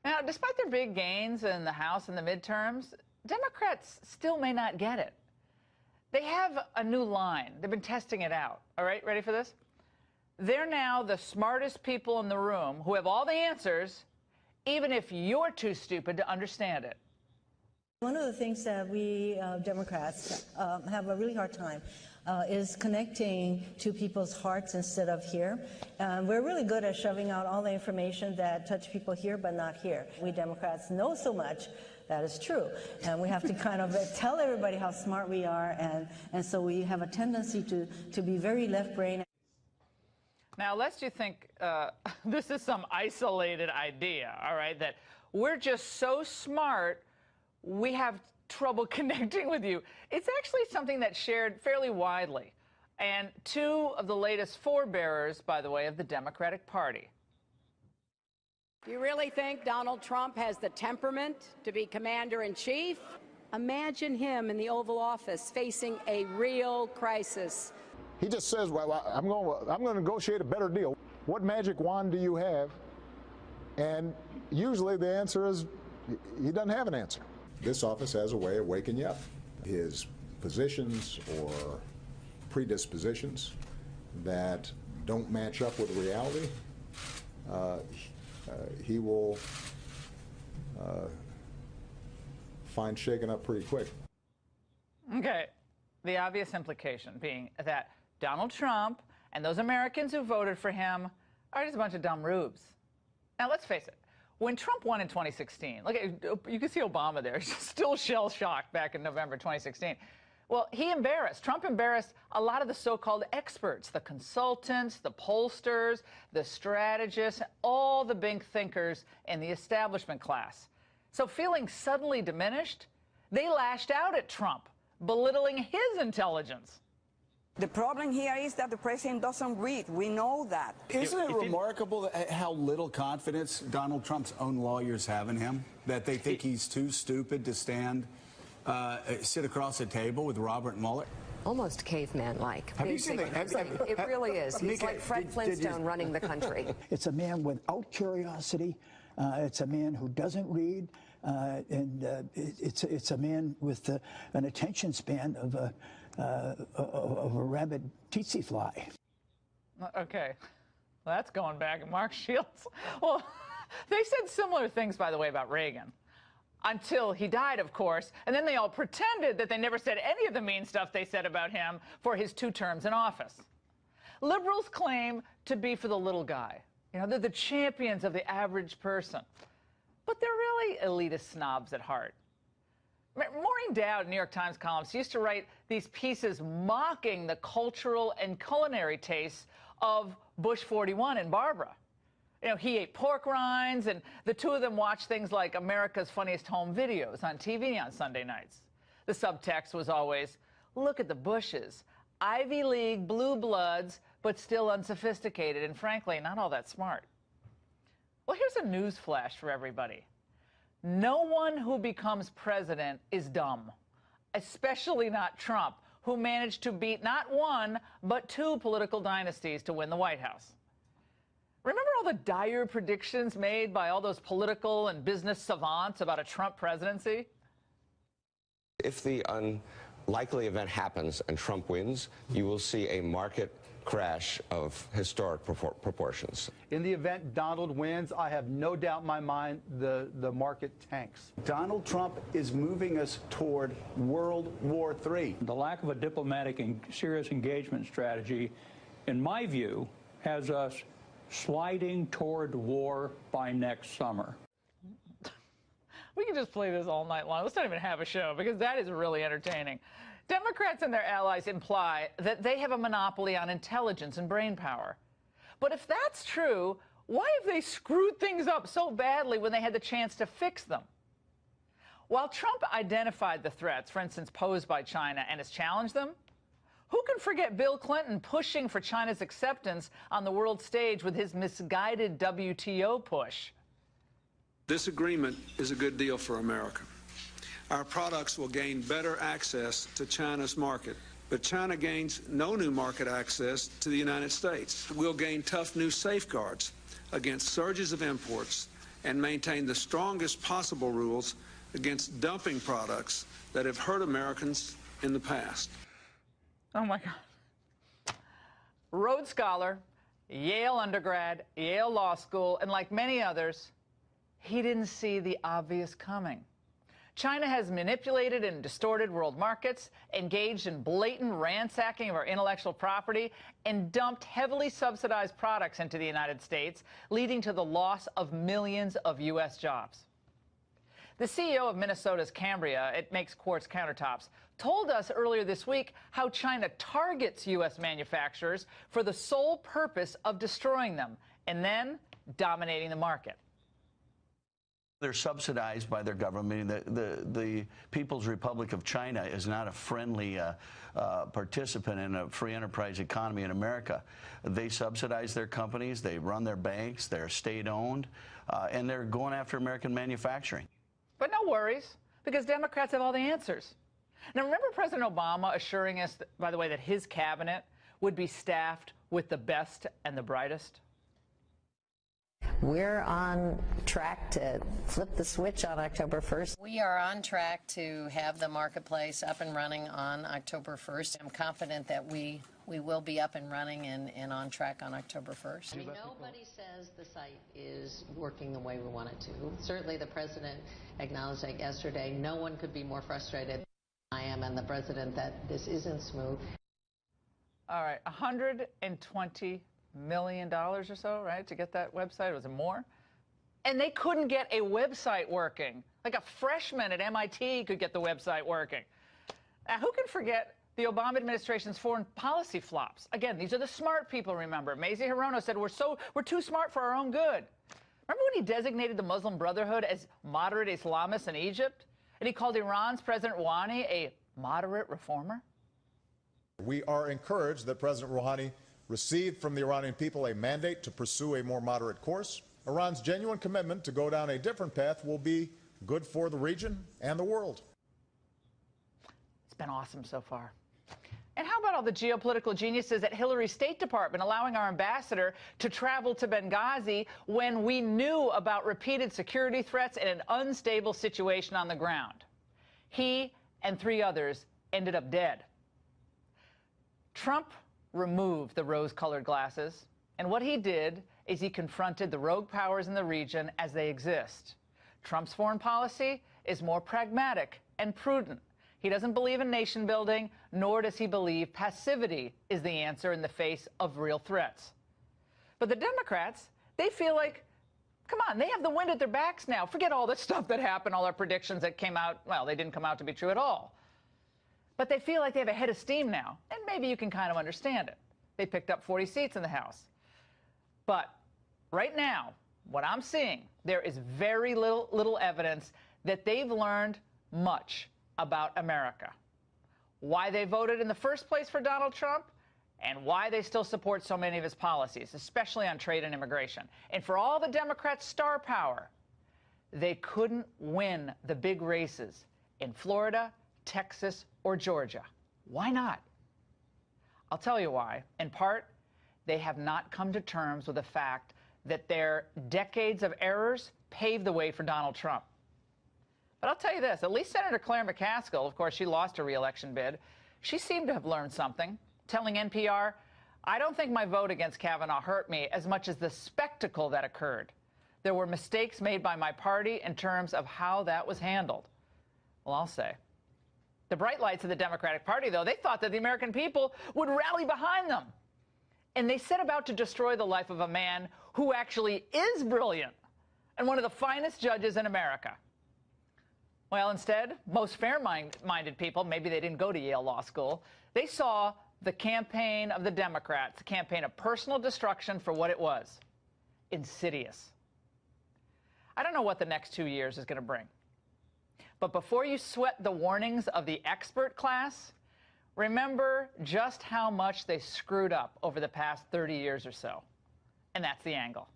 Now, despite their big gains in the House and the midterms, Democrats still may not get it. They have a new line. They've been testing it out. All right, ready for this? They're now the smartest people in the room who have all the answers, even if you're too stupid to understand it. One of the things that we Democrats have a really hard time is connecting to people's hearts instead of here. We're really good at shoving out all the information that touch people here but not here. We Democrats know so much that is true, and we have to kind of tell everybody how smart we are, and so we have a tendency to be very left-brain. Now, lest you think this is some isolated idea, all right, that we're just so smart we have trouble connecting with you. It's actually something that's shared fairly widely, and two of the latest forebearers, by the way, of the Democratic Party. You really think Donald Trump has the temperament to be commander-in-chief? Imagine him in the Oval Office facing a real crisis. He just says, well, I'm going to negotiate a better deal. What magic wand do you have? And usually the answer is he doesn't have an answer. This office has a way of waking you up. His positions or predispositions that don't match up with reality, he will find shaken up pretty quick. Okay, the obvious implication being that Donald Trump and those Americans who voted for him are just a bunch of dumb rubes. Now, let's face it. When Trump won in 2016, look, you can see Obama there, still shell-shocked back in November 2016. Well, Trump embarrassed a lot of the so-called experts, the consultants, the pollsters, the strategists, all the big thinkers in the establishment class. So feeling suddenly diminished, they lashed out at Trump, belittling his intelligence. The problem here is that the president doesn't read. We know that. Isn't it remarkable how little confidence Donald Trump's own lawyers have in him? That they think he's too stupid to sit across a table with Robert Mueller? Almost caveman-like. Have you seen that? It really is. He's like Fred Flintstone running the country. It's a man without curiosity. It's a man who doesn't read. It's a man with an attention span of a rabid tsetse fly. Okay, well, that's going back. Mark Shields. Well, they said similar things, by the way, about Reagan. Until he died, of course, and then they all pretended that they never said any of the mean stuff they said about him for his 2 terms in office. Liberals claim to be for the little guy. You know, they're the champions of the average person. But they're really elitist snobs at heart. Maureen Dowd, New York Times columnist, used to write these pieces mocking the cultural and culinary tastes of Bush 41 and Barbara. You know, he ate pork rinds, and the two of them watched things like America's Funniest Home Videos on TV on Sunday nights. The subtext was always, look at the Bushes, Ivy League blue bloods, but still unsophisticated and, frankly, not all that smart. Well, here's a news flash for everybody. No one who becomes president is dumb, especially not Trump, who managed to beat not 1, but 2 political dynasties to win the White House. Remember all the dire predictions made by all those political and business savants about a Trump presidency? If the unlikely event happens and Trump wins, you will see a market crash of historic proportions. In the event Donald wins, I have no doubt in my mind the market tanks. Donald Trump is moving us toward World War III. The lack of a diplomatic and serious engagement strategy, in my view, has us sliding toward war by next summer. We can just play this all night long. Let's not even have a show, because that is really entertaining. Democrats and their allies imply that they have a monopoly on intelligence and brain power. But if that's true, why have they screwed things up so badly when they had the chance to fix them? While Trump identified the threats, for instance, posed by China, and has challenged them, who can forget Bill Clinton pushing for China's acceptance on the world stage with his misguided WTO push? This agreement is a good deal for America. Our products will gain better access to China's market, but China gains no new market access to the United States. We'll gain tough new safeguards against surges of imports and maintain the strongest possible rules against dumping products that have hurt Americans in the past. Oh, my God. Rhodes Scholar, Yale undergrad, Yale Law School, and like many others, he didn't see the obvious coming. China has manipulated and distorted world markets, engaged in blatant ransacking of our intellectual property, and dumped heavily subsidized products into the United States, leading to the loss of millions of U.S. jobs. The CEO of Minnesota's Cambria, it makes quartz countertops, told us earlier this week how China targets U.S. manufacturers for the sole purpose of destroying them and then dominating the market. They're subsidized by their government. The People's Republic of China is not a friendly participant in a free enterprise economy in America. They subsidize their companies, they run their banks, they're state-owned, and they're going after American manufacturing. But no worries, because Democrats have all the answers. Now, remember President Obama assuring us, by the way, that his cabinet would be staffed with the best and the brightest? We're on track to flip the switch on October 1st. We are on track to have the marketplace up and running on October 1st. I'm confident that we will be up and running and on track on October 1st. I mean, nobody says the site is working the way we want it to. Certainly the president acknowledged that yesterday. No one could be more frustrated than I am and the president that this isn't smooth. All right, $120 million or so, right, to get that website? Was it more? And they couldn't get a website working. Like a freshman at MIT could get the website working. Now, who can forget the Obama administration's foreign policy flops? Again, these are the smart people, remember. Mazie Hirono said we're too smart for our own good. Remember when he designated the Muslim Brotherhood as moderate Islamists in Egypt? And he called Iran's President Rouhani a moderate reformer? We are encouraged that President Rouhani received from the Iranian people a mandate to pursue a more moderate course. Iran's genuine commitment to go down a different path will be good for the region and the world. It's been awesome so far. And how about all the geopolitical geniuses at Hillary's State Department allowing our ambassador to travel to Benghazi when we knew about repeated security threats and an unstable situation on the ground? He and 3 others ended up dead. Trump removed the rose-colored glasses, and what he did is he confronted the rogue powers in the region as they exist. Trump's foreign policy is more pragmatic and prudent. He doesn't believe in nation building, nor does he believe passivity is the answer in the face of real threats. But the Democrats, they feel like, come on, they have the wind at their backs now. Forget all the stuff that happened, all our predictions that came out. Well, they didn't come out to be true at all. But they feel like they have a head of steam now, and maybe you can kind of understand it. They picked up 40 seats in the House. But right now, what I'm seeing, there is very little evidence that they've learned much about America. Why they voted in the first place for Donald Trump, and why they still support so many of his policies, especially on trade and immigration. And for all the Democrats' star power, they couldn't win the big races in Florida, Texas, or Georgia. Why not? I'll tell you why. In part, they have not come to terms with the fact that their decades of errors paved the way for Donald Trump. But I'll tell you this, at least Senator Claire McCaskill, of course, she lost her re-election bid, she seemed to have learned something, telling NPR, I don't think my vote against Kavanaugh hurt me as much as the spectacle that occurred. There were mistakes made by my party in terms of how that was handled. Well, I'll say. The bright lights of the Democratic Party, though, they thought that the American people would rally behind them. And they set about to destroy the life of a man who actually is brilliant and one of the finest judges in America. Well, instead, most fair-minded people, maybe they didn't go to Yale Law School, they saw the campaign of the Democrats, a campaign of personal destruction for what it was, insidious. I don't know what the next 2 years is going to bring. But before you sweat the warnings of the expert class, remember just how much they screwed up over the past 30 years or so. And that's The Angle.